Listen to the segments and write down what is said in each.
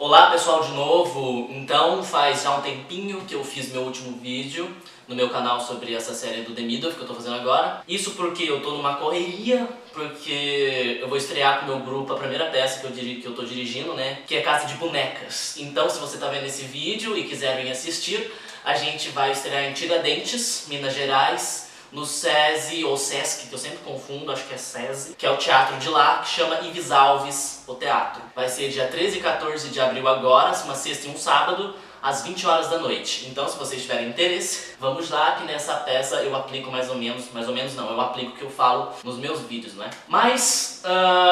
Olá pessoal de novo, então faz já um tempinho que eu fiz meu último vídeo no meu canal sobre essa série do The Middle que eu tô fazendo agora. Isso porque eu tô numa correria, porque eu vou estrear com o meu grupo a primeira peça que eu tô dirigindo, né? Que é Casa de Bonecas. Então se você tá vendo esse vídeo e quiser vir assistir, a gente vai estrear em Tiradentes, Minas Gerais, no SESI, ou SESC, que eu sempre confundo, acho que é SESI, que é o teatro de lá, que chama Ives Alves, o teatro. Vai ser dia 13 e 14 de abril agora, uma sexta e um sábado, às 20 horas da noite. Então, se vocês tiverem interesse, vamos lá, que nessa peça eu aplico mais ou menos não, eu aplico o que eu falo nos meus vídeos, né? Mas,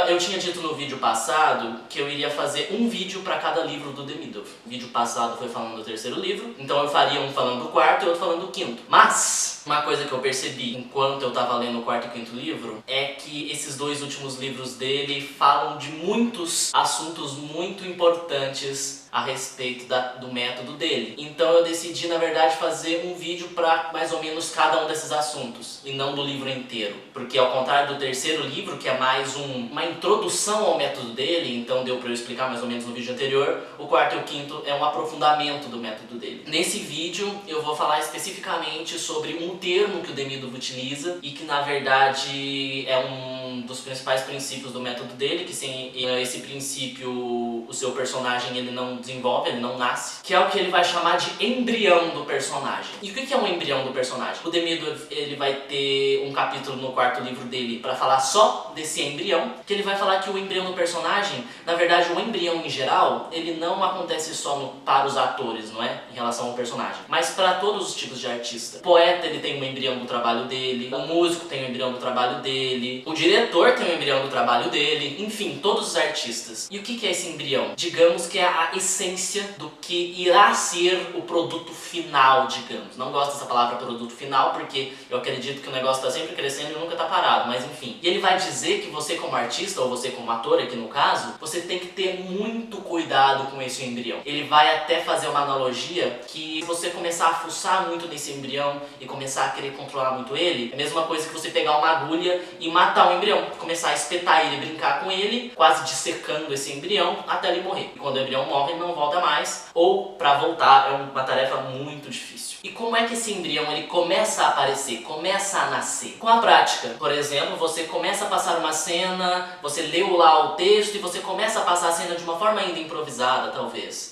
eu tinha dito no vídeo passado que eu iria fazer um vídeo para cada livro do The Middle. O vídeo passado foi falando do terceiro livro, então eu faria um falando do quarto e outro falando do quinto. Mas, uma coisa que eu percebi enquanto eu tava lendo o quarto e quinto livro é que esses dois últimos livros dele falam de muitos assuntos muito importantes a respeito do método dele. Então eu decidi, na verdade, fazer um vídeo para mais ou menos cada um desses assuntos, e não do livro inteiro. Porque ao contrário do terceiro livro, que é mais uma introdução ao método dele, então deu para eu explicar mais ou menos no vídeo anterior, o quarto e o quinto é um aprofundamento do método dele. Nesse vídeo eu vou falar especificamente sobre um termo que o The Middle utiliza, e que na verdade é um dos principais princípios do método dele, que sem esse princípio o seu personagem ele não desenvolve, ele não nasce, que é o que ele vai chamar de embrião do personagem. E o que é um embrião do personagem? O The Middle ele vai ter um capítulo no quarto livro dele para falar só desse embrião, que ele vai falar que o embrião do personagem, na verdade o embrião em geral, ele não acontece só para os atores, não é? Em relação ao personagem, mas para todos os tipos de artista. O poeta ele tem um embrião do trabalho dele, o músico tem um embrião do trabalho dele, o diretor tem um embrião do trabalho dele, enfim, todos os artistas. E o que é esse embrião? Digamos que é a essência do que irá ser o produto final, digamos. Não gosto dessa palavra produto final porque eu acredito que o negócio está sempre crescendo e nunca está parado, mas enfim. E ele vai dizer que você como artista, ou você como ator aqui no caso, você tem que ter muito cuidado com esse embrião. Ele vai até fazer uma analogia que se você começar a fuçar muito nesse embrião e começar a querer controlar muito ele, é a mesma coisa que você pegar uma agulha e matar o embrião, começar a espetar ele, brincar com ele, quase dissecando esse embrião até ele morrer. E quando o embrião morre, ele não volta mais, ou para voltar é uma tarefa muito difícil. E como é que esse embrião ele começa a aparecer, começa a nascer? Com a prática. Por exemplo, você começa a passar uma cena, você leu lá o texto e você começa a passar a cena de uma forma ainda improvisada, talvez.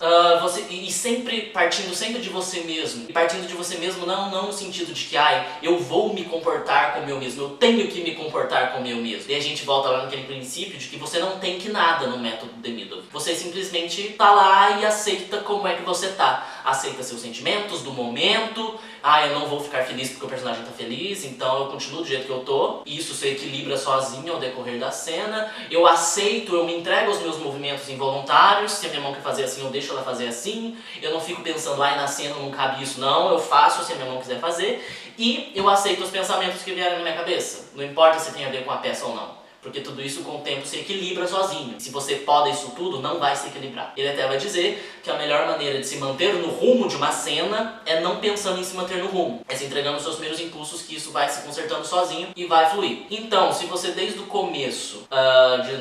E sempre partindo sempre de você mesmo. E partindo de você mesmo não no sentido de que eu vou me comportar como eu mesmo, eu tenho que me comportar como eu mesmo. E a gente volta lá naquele princípio de que você não tem que nada no método The Middle. Você simplesmente tá lá e aceita como é que você tá. Aceita seus sentimentos do momento. Eu não vou ficar feliz porque o personagem tá feliz, então eu continuo do jeito que eu tô. E isso se equilibra sozinho ao decorrer da cena. Eu aceito, eu me entrego aos meus movimentos involuntários. Se a minha mão quer fazer assim, eu deixo ela fazer assim. Eu não fico pensando, na cena não cabe isso, não. Eu faço se a minha mão quiser fazer. E eu aceito os pensamentos que vierem na minha cabeça. Não importa se tem a ver com a peça ou não. Porque tudo isso com o tempo se equilibra sozinho. Se você poda isso tudo, não vai se equilibrar. Ele até vai dizer que a melhor maneira de se manter no rumo de uma cena é não pensando em se manter no rumo. É se entregando os seus primeiros impulsos, que isso vai se consertando sozinho e vai fluir. Então, se você desde o começo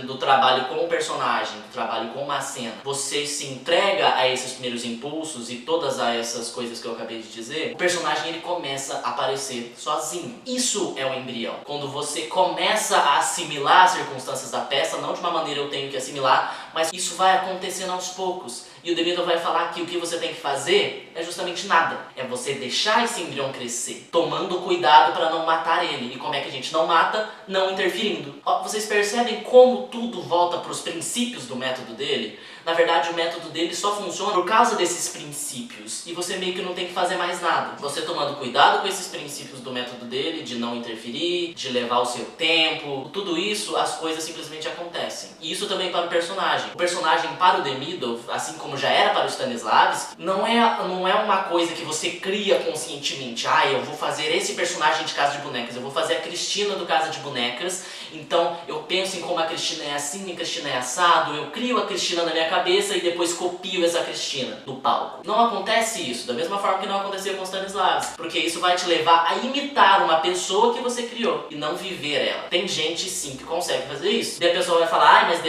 do trabalho com o personagem, do trabalho com uma cena, você se entrega a esses primeiros impulsos e todas essas coisas que eu acabei de dizer, o personagem ele começa a aparecer sozinho. Isso é o embrião. Quando você começa a assimilar as circunstâncias da peça, não de uma maneira eu tenho que assimilar, mas isso vai acontecendo aos poucos. E o The Middle vai falar que o que você tem que fazer é justamente nada. É você deixar esse embrião crescer, tomando cuidado para não matar ele. E como é que a gente não mata? Não interferindo. Vocês percebem como tudo volta para os princípios do método dele? Na verdade, o método dele só funciona por causa desses princípios. E você meio que não tem que fazer mais nada. Você tomando cuidado com esses princípios do método dele, de não interferir, de levar o seu tempo, tudo isso, as coisas simplesmente acontecem. E isso também para o personagem. O personagem para o The Middle, assim como já era para o Stanislavski, não é uma coisa que você cria conscientemente. Eu vou fazer esse personagem de Casa de Bonecas, eu vou fazer a Cristina do Casa de Bonecas, então eu penso em como a Cristina é assim, a Cristina é assado, eu crio a Cristina na minha cabeça e depois copio essa Cristina do palco. Não acontece isso, da mesma forma que não acontecia com Stanislavski, porque isso vai te levar a imitar uma pessoa que você criou e não viver ela. Tem gente sim que consegue fazer isso. Daí a pessoa vai falar, ai, mas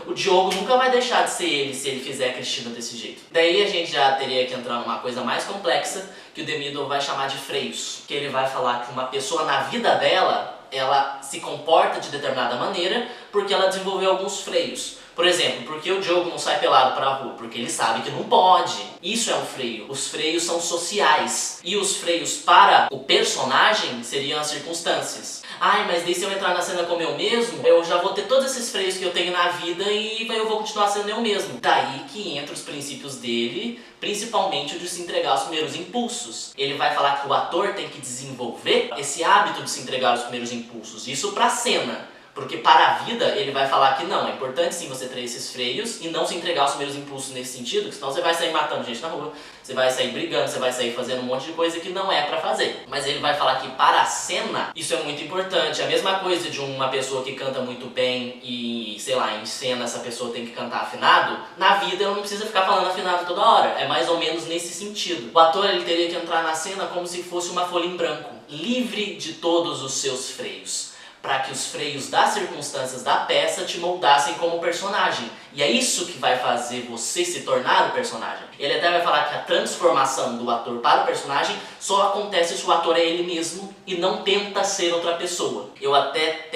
o Diogo nunca vai deixar de ser ele se ele fizer a Cristina desse jeito. Daí a gente já teria que entrar numa coisa mais complexa, que o Demidov vai chamar de freios. Que ele vai falar que uma pessoa na vida dela, ela se comporta de determinada maneira porque ela desenvolveu alguns freios. Por exemplo, porque o Diogo não sai pelado pra rua? Porque ele sabe que não pode. Isso é um freio. Os freios são sociais. E os freios para o personagem seriam as circunstâncias. Ai, mas daí se eu entrar na cena como eu mesmo, eu já vou ter todos esses freios que eu tenho na vida e eu vou continuar sendo eu mesmo. Daí que entra os princípios dele, principalmente o de se entregar aos primeiros impulsos. Ele vai falar que o ator tem que desenvolver esse hábito de se entregar aos primeiros impulsos. Isso pra cena. Porque para a vida ele vai falar que não, é importante sim você ter esses freios e não se entregar aos primeiros impulsos nesse sentido, que senão você vai sair matando gente na rua, você vai sair brigando, você vai sair fazendo um monte de coisa que não é pra fazer. Mas ele vai falar que para a cena isso é muito importante. A mesma coisa de uma pessoa que canta muito bem e, sei lá, em cena essa pessoa tem que cantar afinado, na vida ela não precisa ficar falando afinado toda hora. É mais ou menos nesse sentido. O ator ele teria que entrar na cena como se fosse uma folha em branco, livre de todos os seus freios, para que os freios das circunstâncias da peça te moldassem como personagem. E é isso que vai fazer você se tornar o personagem. Ele até vai falar que a transformação do ator para o personagem só acontece se o ator é ele mesmo e não tenta ser outra pessoa. Eu até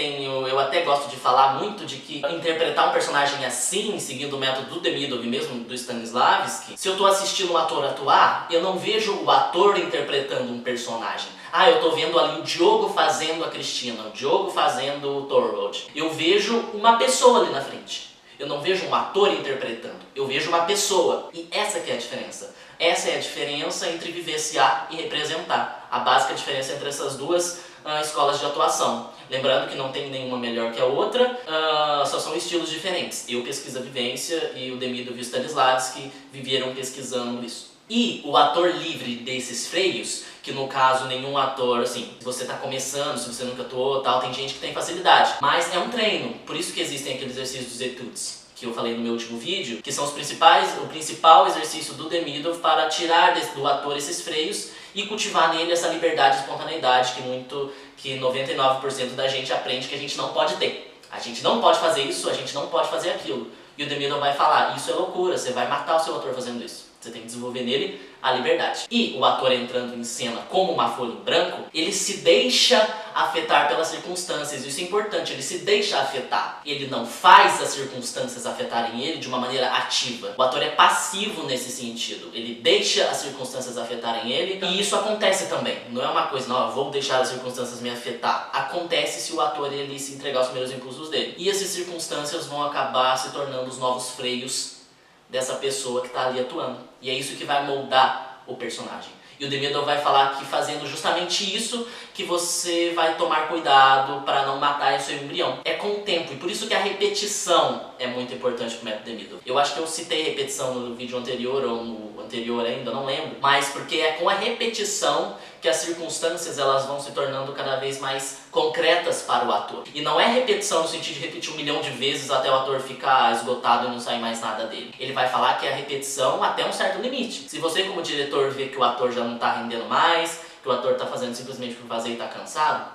gosto de falar muito de que interpretar um personagem assim, seguindo o método do Demidov e mesmo do Stanislavski, se eu estou assistindo um ator atuar, eu não vejo o ator interpretando um personagem. Ah, eu tô vendo ali o Diogo fazendo a Cristina, o Diogo fazendo o Thorold. Eu vejo uma pessoa ali na frente. Eu não vejo um ator interpretando, eu vejo uma pessoa. E essa que é a diferença. Essa é a diferença entre vivenciar e representar. A básica diferença entre essas duas escolas de atuação. Lembrando que não tem nenhuma melhor que a outra, só são estilos diferentes. Eu pesquiso a vivência e o Demidov e o Stanislavski viveram pesquisando isso. E o ator livre desses freios, que no caso nenhum ator, assim, se você tá começando, se você nunca atuou, tal, tem gente que tem facilidade. Mas é um treino, por isso que existem aqueles exercícios dos etudes, que eu falei no meu último vídeo, que são o principal exercício do Demidov para tirar do ator esses freios e cultivar nele essa liberdade e espontaneidade que 99% da gente aprende que a gente não pode ter. A gente não pode fazer isso, a gente não pode fazer aquilo. E o Demidov vai falar, isso é loucura, você vai matar o seu ator fazendo isso. Você tem que desenvolver nele a liberdade. E o ator entrando em cena como uma folha em branco, ele se deixa afetar pelas circunstâncias. Isso é importante, ele se deixa afetar. Ele não faz as circunstâncias afetarem ele de uma maneira ativa. O ator é passivo nesse sentido. Ele deixa as circunstâncias afetarem ele e isso acontece também. Não é uma coisa, não, eu vou deixar as circunstâncias me afetar. Acontece se o ator ele se entregar aos primeiros impulsos dele. E essas circunstâncias vão acabar se tornando os novos freios dessa pessoa que está ali atuando. E é isso que vai moldar o personagem. E o Demidov vai falar que fazendo justamente isso que você vai tomar cuidado para não matar esse embrião. É com o tempo, e por isso que a repetição é muito importante para o método Demidov. Eu acho que eu citei repetição no vídeo anterior, ou no anterior ainda, não lembro. Mas porque é com a repetição que as circunstâncias elas vão se tornando cada vez mais concretas para o ator. E não é repetição no sentido de repetir 1 milhão de vezes até o ator ficar esgotado e não sair mais nada dele. Ele vai falar que é a repetição até um certo limite. Se você como diretor vê que o ator já não está rendendo mais, que o ator está fazendo simplesmente por fazer e está cansado,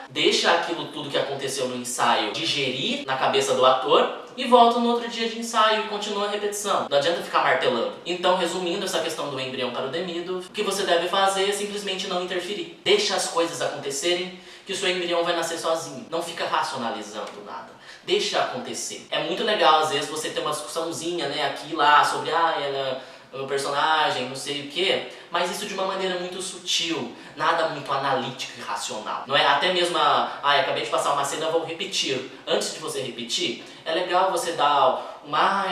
deixa aquilo tudo que aconteceu no ensaio digerir na cabeça do ator e volta no outro dia de ensaio e continua a repetição. Não adianta ficar martelando. Então, resumindo essa questão do embrião para o Demidov, o que você deve fazer é simplesmente não interferir. Deixa as coisas acontecerem, que o seu embrião vai nascer sozinho. Não fica racionalizando nada. Deixa acontecer. É muito legal, às vezes, você ter uma discussãozinha, né, aqui e lá, sobre, ela o personagem, não sei o que, mas isso de uma maneira muito sutil, nada muito analítico e racional. Não é até mesmo acabei de passar uma cena, vou repetir. Antes de você repetir, é legal você dar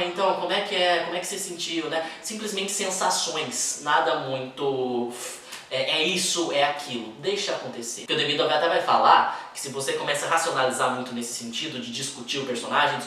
então, como é que você sentiu, né? Simplesmente sensações, nada muito é isso, é aquilo, deixa acontecer. Porque o Demidov até vai falar que se você começa a racionalizar muito nesse sentido de discutir o personagem,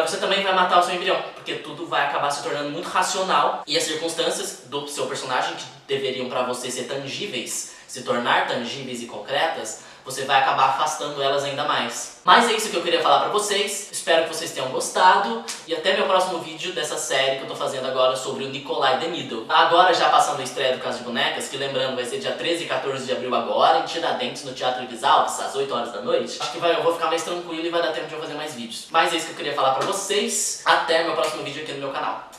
você também vai matar o seu embrião, porque tudo vai acabar se tornando muito racional e as circunstâncias do seu personagem que deveriam para você ser tangíveis, se tornar tangíveis e concretas, você vai acabar afastando elas ainda mais. Mas é isso que eu queria falar pra vocês, espero que vocês tenham gostado e até meu próximo vídeo dessa série que eu tô fazendo agora sobre o Nikolai The Middle. Agora já passando a estreia do Casa de Bonecas, que lembrando vai ser dia 13 e 14 de abril agora, em Tiradentes, no Teatro Ives Alves, às 8 horas da noite. Acho que eu vou ficar mais tranquilo e vai dar tempo de eu fazer mais vídeos. Mas é isso que eu queria falar pra vocês, até meu próximo vídeo aqui no meu canal.